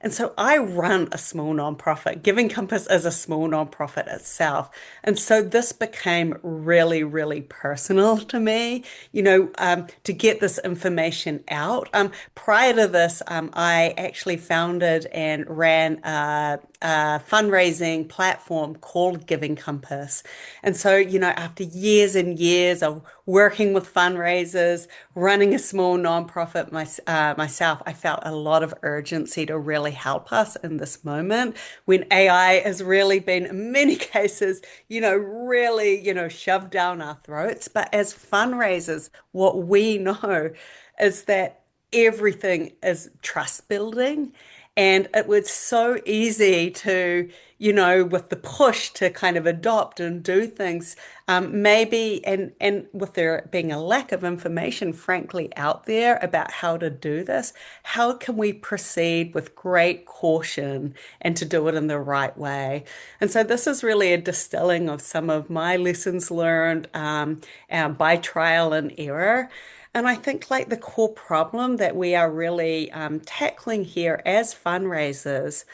And so I run a small nonprofit. Giving Compass is a small nonprofit itself. And so this became really, really personal to me, to get this information out. Prior to this, I actually founded and ran a fundraising platform called Giving Compass. And so, after years and years of working with fundraisers, running a small nonprofit myself, I felt a lot of urgency to really help us in this moment when AI has really been, in many cases, really, shoved down our throats. But as fundraisers, what we know is that everything is trust building. And it was so easy to, with the push to kind of adopt and do things, maybe, and with there being a lack of information, frankly, out there about how to do this, how can we proceed with great caution and to do it in the right way? And so this is really a distilling of some of my lessons learned by trial and error. And I think like the core problem that we are really tackling here as fundraisers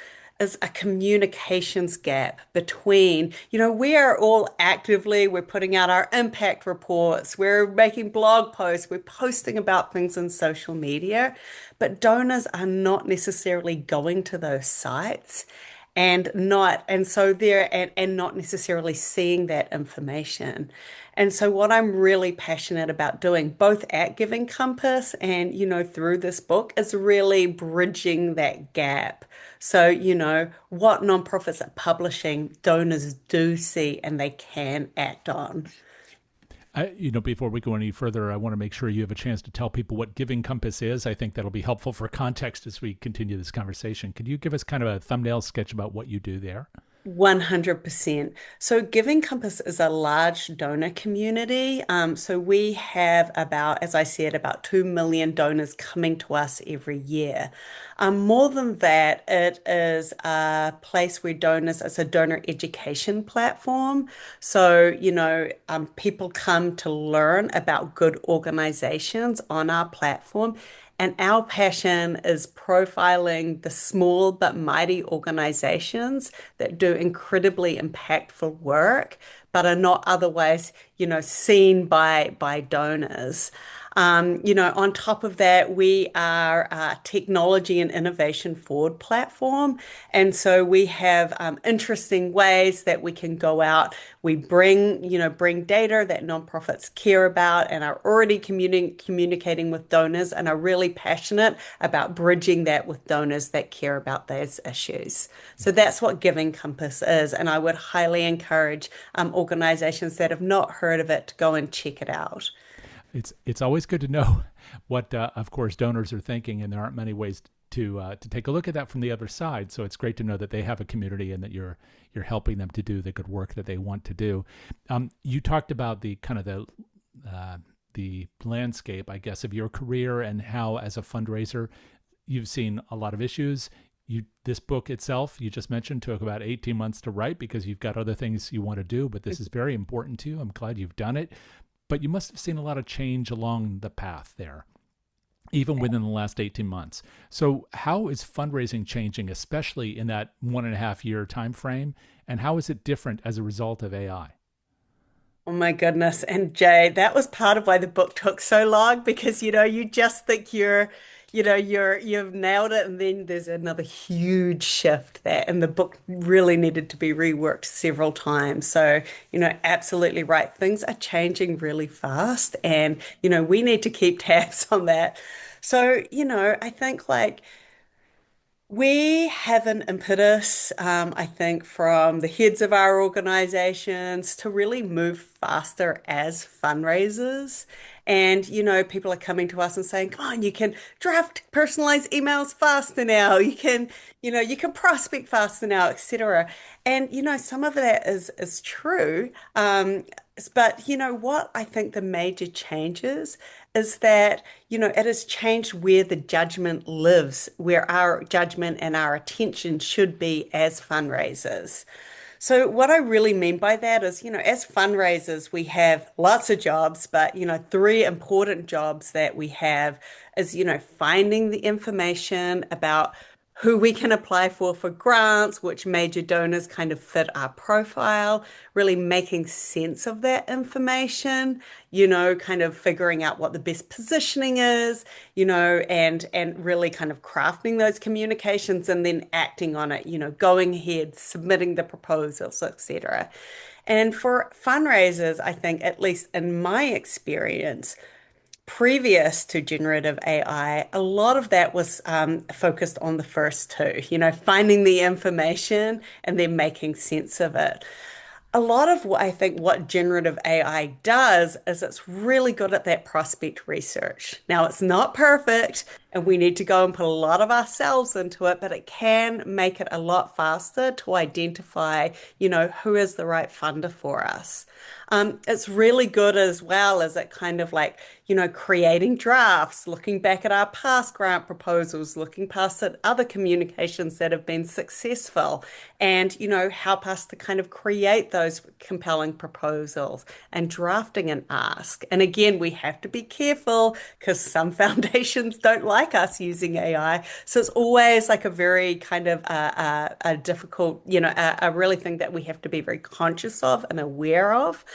is a communications gap between, we are all we're putting out our impact reports, we're making blog posts, we're posting about things in social media, but donors are not necessarily going to those sites and not necessarily seeing that information. And so what I'm really passionate about doing, both at Giving Compass and, through this book, is really bridging that gap. So, what nonprofits are publishing, donors do see and they can act on. Before we go any further, I want to make sure you have a chance to tell people what Giving Compass is. I think that'll be helpful for context as we continue this conversation. Could you give us kind of a thumbnail sketch about what you do there? 100%. So Giving Compass is a large donor community. So we have about, as I said, about 2 million donors coming to us every year. More than that, it is a place where donors, it's a donor education platform. So, people come to learn about good organizations on our platform. And our passion is profiling the small but mighty organizations that do incredibly impactful work, but are not otherwise, seen by donors. On top of that, we are a technology and innovation forward platform. And so we have interesting ways that we can go out. We bring data that nonprofits care about and are already communicating with donors and are really passionate about bridging that with donors that care about those issues. So that's what Giving Compass is. And I would highly encourage organizations that have not heard of it to go and check it out. It's always good to know what, of course, donors are thinking, and there aren't many ways to take a look at that from the other side. So it's great to know that they have a community and that you're helping them to do the good work that they want to do. You talked about the kind of the landscape, I guess, of your career and how, as a fundraiser, you've seen a lot of issues. This book itself, you just mentioned, took about 18 months to write because you've got other things you want to do, but this is very important to you. I'm glad you've done it. But you must have seen a lot of change along the path there, even within the last 18 months. So how is fundraising changing, especially in that 1.5 year time frame? And how is it different as a result of AI? Oh my goodness. And Jay, that was part of why the book took so long because, you just think you've nailed it. And then there's another huge shift and the book really needed to be reworked several times. So, absolutely right. Things are changing really fast and, we need to keep tabs on that. So, I think like, we have an impetus, I think, from the heads of our organizations to really move faster as fundraisers. And, people are coming to us and saying, come on, you can draft personalized emails faster now. You can prospect faster now, etc. And, some of that is true. But what I think the major changes is that, it has changed where the judgment lives, where our judgment and our attention should be as fundraisers. So what I really mean by that is, as fundraisers, we have lots of jobs, but, three important jobs that we have is, finding the information about who we can apply for grants, which major donors kind of fit our profile, really making sense of that information, kind of figuring out what the best positioning is, and really kind of crafting those communications and then acting on it, going ahead, submitting the proposals, etc. And for fundraisers, I think, at least in my experience, previous to generative AI, a lot of that was focused on the first two, finding the information and then making sense of it. A lot of what I think what generative AI does is it's really good at that prospect research. Now, it's not perfect and we need to go and put a lot of ourselves into it, but it can make it a lot faster to identify, who is the right funder for us. It's really good as well as it kind of like, creating drafts, looking back at our past grant proposals, looking past at other communications that have been successful, and, help us to kind of create those compelling proposals and drafting an ask. And again, we have to be careful because some foundations don't like us using AI. So it's always like a very kind of a difficult, a really thing that we have to be very conscious of and aware of.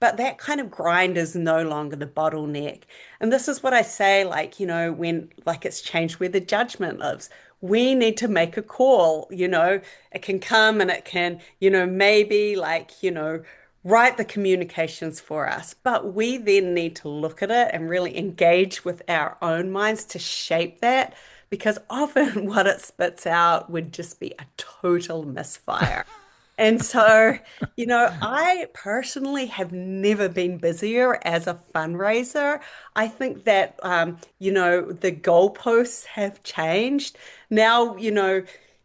but that kind of grind is no longer the bottleneck. And this is what I say, like, when like it's changed where the judgment lives. We need to make a call, it can come and it can, maybe like, write the communications for us. But we then need to look at it and really engage with our own minds to shape that, because often what it spits out would just be a total misfire. And so, I personally have never been busier as a fundraiser. I think that, the goalposts have changed. Now,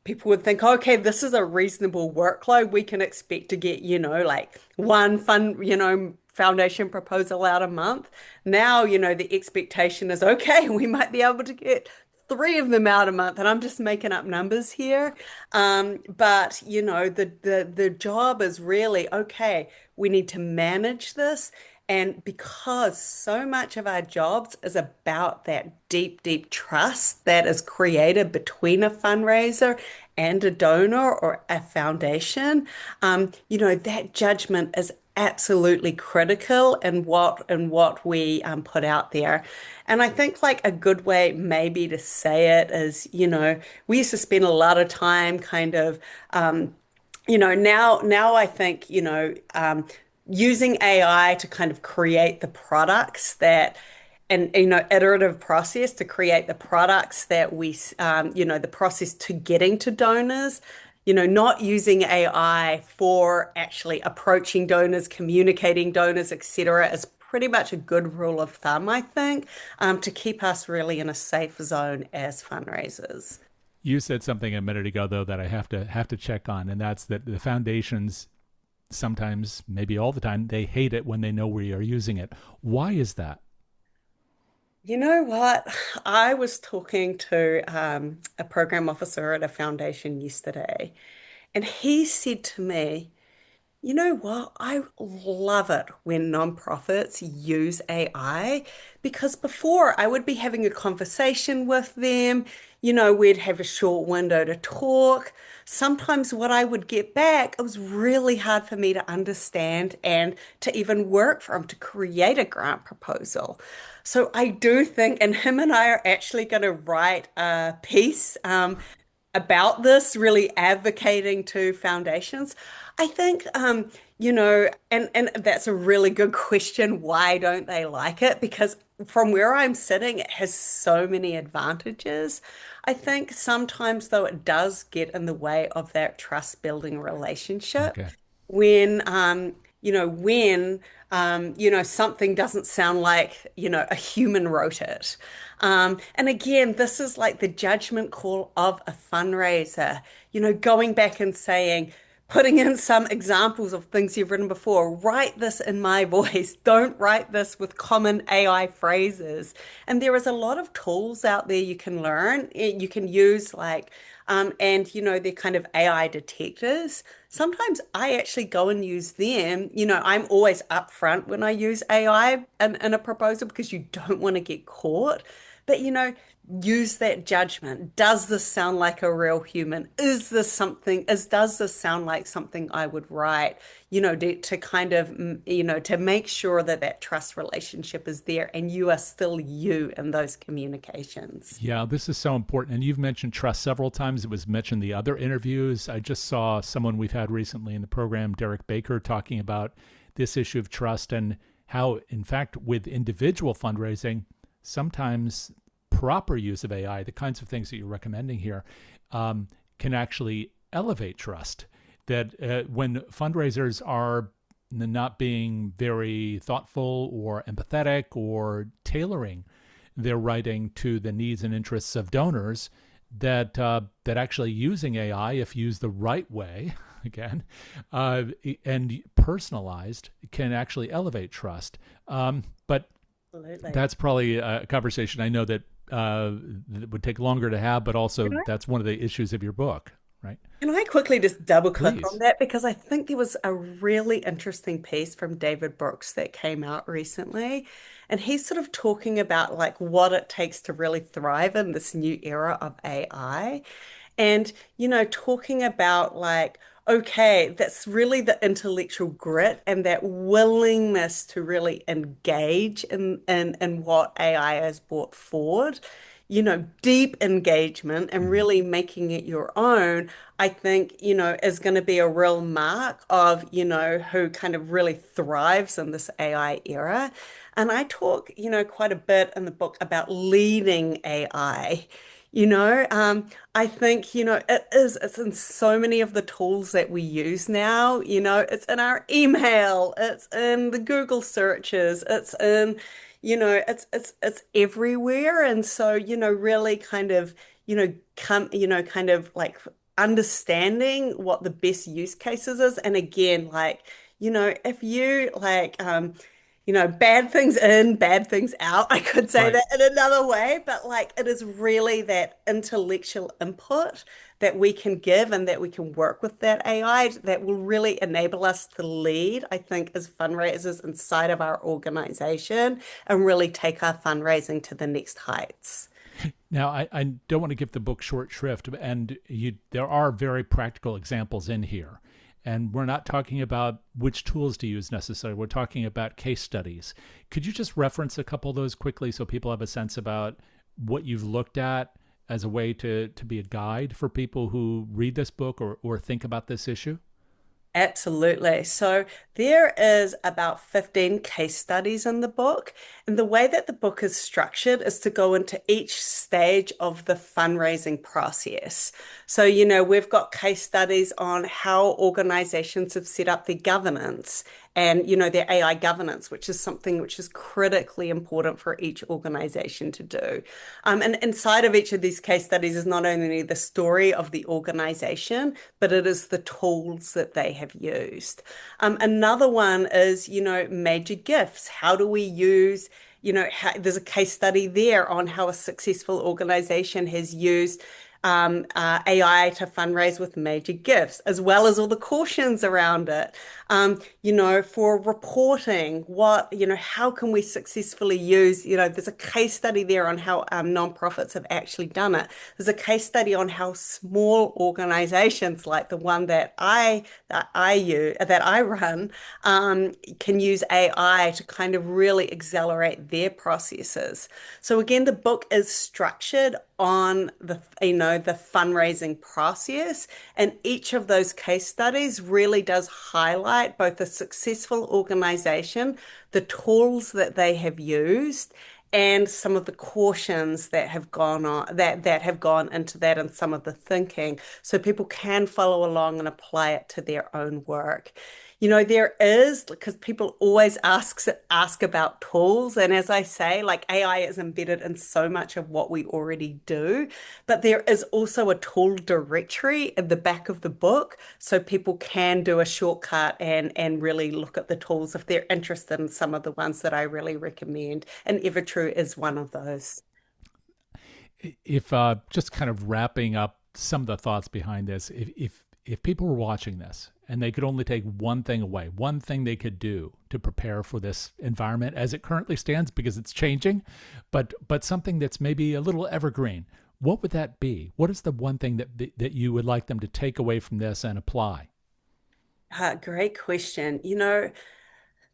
people would think, okay, this is a reasonable workload. We can expect to get, like one foundation proposal out a month. Now, the expectation is, okay, we might be able to get three of them out a month, and I'm just making up numbers here. But the job is really okay. We need to manage this, and because so much of our jobs is about that deep, deep trust that is created between a fundraiser and a donor or a foundation, that judgment is absolutely critical in what we put out there. And I think like a good way maybe to say it is, we used to spend a lot of time kind of now I think, using AI to kind of create the products that and iterative process to create the products that the process to getting to donors, not using AI for actually approaching donors, communicating donors, etc., is pretty much a good rule of thumb, I think, to keep us really in a safe zone as fundraisers. You said something a minute ago though that I have to check on, and that's that the foundations sometimes, maybe all the time, they hate it when they know we are using it. Why is that? You know what? I was talking to a program officer at a foundation yesterday, and he said to me, you know what? I love it when nonprofits use AI, because before I would be having a conversation with them, we'd have a short window to talk. Sometimes what I would get back, it was really hard for me to understand and to even work from to create a grant proposal. So I do think, and him and I are actually going to write a piece about this, really advocating to foundations. I think, and that's a really good question. Why don't they like it? Because from where I'm sitting, it has so many advantages. I think sometimes, though, it does get in the way of that trust building relationship Okay. when something doesn't sound like, a human wrote it. And again, this is like the judgment call of a fundraiser, going back and saying, putting in some examples of things you've written before. Write this in my voice. Don't write this with common AI phrases. And there is a lot of tools out there you can learn. You can use like, and they're kind of AI detectors. Sometimes I actually go and use them. I'm always upfront when I use AI in a proposal because you don't want to get caught. But use that judgment. Does this sound like a real human? Does this sound like something I would write? To kind of, to make sure that that trust relationship is there and you are still you in those communications. Yeah, this is so important. And you've mentioned trust several times. It was mentioned in the other interviews. I just saw someone we've had recently in the program, Derek Baker, talking about this issue of trust and how, in fact, with individual fundraising, sometimes proper use of AI, the kinds of things that you're recommending here, can actually elevate trust. That when fundraisers are not being very thoughtful or empathetic or tailoring their writing to the needs and interests of donors, that actually using AI, if used the right way, again, and personalized, can actually elevate trust. But Absolutely. that's probably a conversation I know that would take longer to have, but also that's one of the issues of your book, right? Can I quickly just double click on Please. that? Because I think there was a really interesting piece from David Brooks that came out recently. And he's sort of talking about like what it takes to really thrive in this new era of AI. And, talking about like, okay, that's really the intellectual grit and that willingness to really engage in what AI has brought forward. Deep engagement and Mhm. really making it your own, I think, is going to be a real mark of, who kind of really thrives in this AI era. And I talk, quite a bit in the book about leading AI. I think, it's in so many of the tools that we use now. It's in our email, it's in the Google searches, it's in, it's everywhere. And so, really kind of, kind of like understanding what the best use cases is. And again, like, if you like, bad things in, bad things out. I could say Right. that in another way, but like it is really that intellectual input that we can give and that we can work with that AI that will really enable us to lead, I think, as fundraisers inside of our organization and really take our fundraising to the next heights. Now, I don't want to give the book short shrift, and there are very practical examples in here. And we're not talking about which tools to use necessarily. We're talking about case studies. Could you just reference a couple of those quickly so people have a sense about what you've looked at as a way to be a guide for people who read this book or think about this issue? Absolutely. So there is about 15 case studies in the book. And the way that the book is structured is to go into each stage of the fundraising process. So, we've got case studies on how organizations have set up their governance and, their AI governance, which is something which is critically important for each organization to do. And inside of each of these case studies is not only the story of the organization, but it is the tools that they have used. Another one is, major gifts. How do we use, there's a case study there on how a successful organization has used AI to fundraise with major gifts, as well as all the cautions around it. For reporting, how can we successfully use, there's a case study there on how nonprofits have actually done it. There's a case study on how small organizations like the one that I run can use AI to kind of really accelerate their processes. So again, the book is structured on the fundraising process, and each of those case studies really does highlight both a successful organization, the tools that they have used, and some of the cautions that have gone on that have gone into that and some of the thinking so people can follow along and apply it to their own work. There is because people always ask about tools, and as I say, like AI is embedded in so much of what we already do, but there is also a tool directory in the back of the book, so people can do a shortcut and really look at the tools if they're interested in some of the ones that I really recommend, and Evertrue is one of those. If just kind of wrapping up some of the thoughts behind this, if people were watching this and they could only take one thing away, one thing they could do to prepare for this environment as it currently stands, because it's changing, but something that's maybe a little evergreen, what would that be? What is the one thing that you would like them to take away from this and apply? Great question.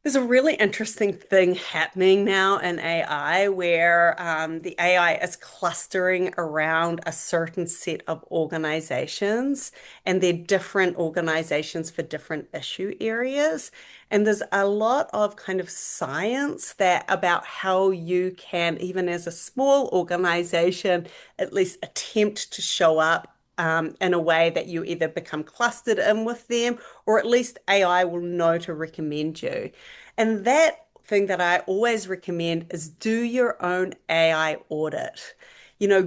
There's a really interesting thing happening now in AI where the AI is clustering around a certain set of organizations, and they're different organizations for different issue areas. And there's a lot of kind of science that about how you can, even as a small organization, at least attempt to show up in a way that you either become clustered in with them or at least AI will know to recommend you. And that thing that I always recommend is do your own AI audit.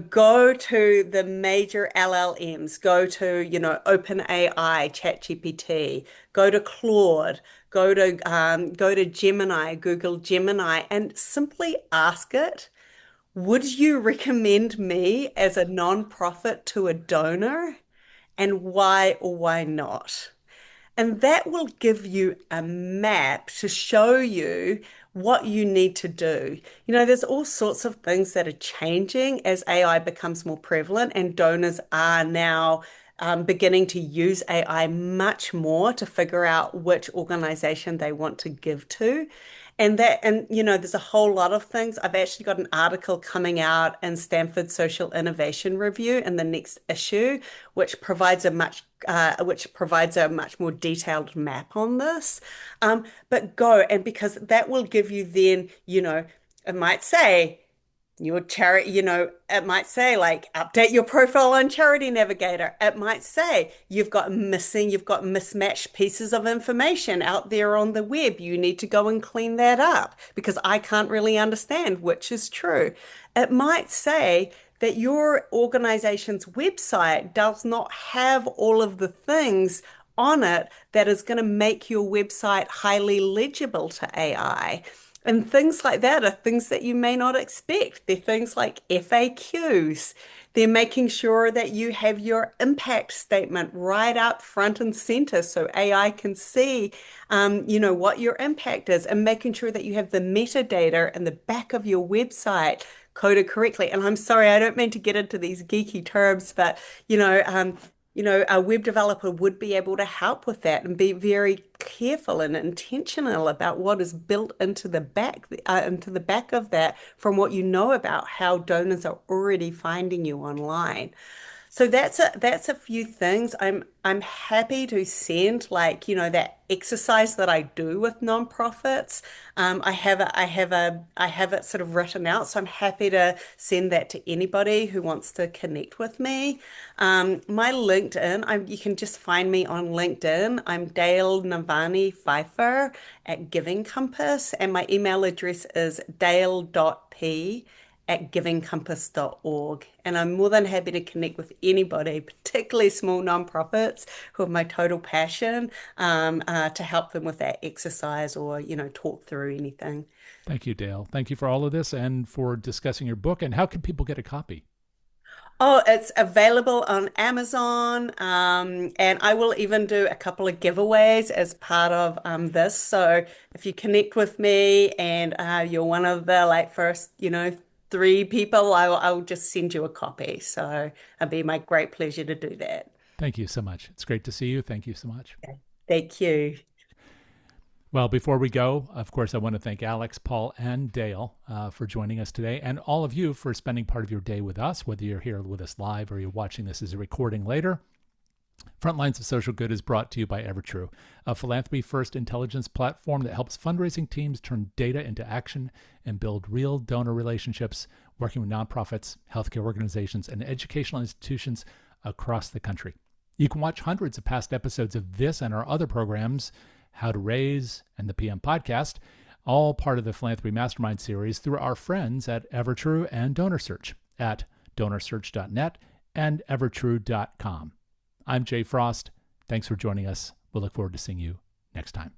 Go to the major LLMs, go to, OpenAI, ChatGPT, go to Claude, go to Gemini, Google Gemini, and simply ask it, would you recommend me as a nonprofit to a donor? And why or why not? And that will give you a map to show you what you need to do. There's all sorts of things that are changing as AI becomes more prevalent, and donors are now beginning to use AI much more to figure out which organization they want to give to. And there's a whole lot of things. I've actually got an article coming out in Stanford Social Innovation Review in the next issue, which provides a much more detailed map on this. But because that will give you then, it might say, your charity, it might say like update your profile on Charity Navigator. It might say you've got mismatched pieces of information out there on the web. You need to go and clean that up because I can't really understand which is true. It might say that your organization's website does not have all of the things on it that is going to make your website highly legible to AI. And things like that are things that you may not expect. They're things like FAQs. They're making sure that you have your impact statement right up front and center so AI can see, what your impact is, and making sure that you have the metadata in the back of your website coded correctly. And I'm sorry, I don't mean to get into these geeky terms, but a web developer would be able to help with that and be very careful and intentional about what is built into the back of that from what you know about how donors are already finding you online. So that's a few things. I'm happy to send that exercise that I do with nonprofits. I have it sort of written out, so I'm happy to send that to anybody who wants to connect with me. My LinkedIn, you can just find me on LinkedIn. I'm Dale Navani Pfeiffer at Giving Compass, and my email address is dale.p@givingcompass.org. And I'm more than happy to connect with anybody, particularly small nonprofits who have my total passion, to help them with that exercise or, talk through anything. Thank you, Dale. Thank you for all of this and for discussing your book. And how can people get a copy? Oh, it's available on Amazon, and I will even do a couple of giveaways as part of this. So if you connect with me and you're one of the first, 3 people, I'll just send you a copy. So it'll be my great pleasure to do that. Thank you so much. It's great to see you. Thank you so much. Okay. Thank you. Well, before we go, of course, I want to thank Alex, Paul, and Dale for joining us today, and all of you for spending part of your day with us, whether you're here with us live or you're watching this as a recording later. Frontlines of Social Good is brought to you by Evertrue, a philanthropy-first intelligence platform that helps fundraising teams turn data into action and build real donor relationships, working with nonprofits, healthcare organizations, and educational institutions across the country. You can watch hundreds of past episodes of this and our other programs, How to Raise and the PM Podcast, all part of the Philanthropy Mastermind series through our friends at Evertrue and DonorSearch at DonorSearch.net and Evertrue.com. I'm Jay Frost. Thanks for joining us. We'll look forward to seeing you next time.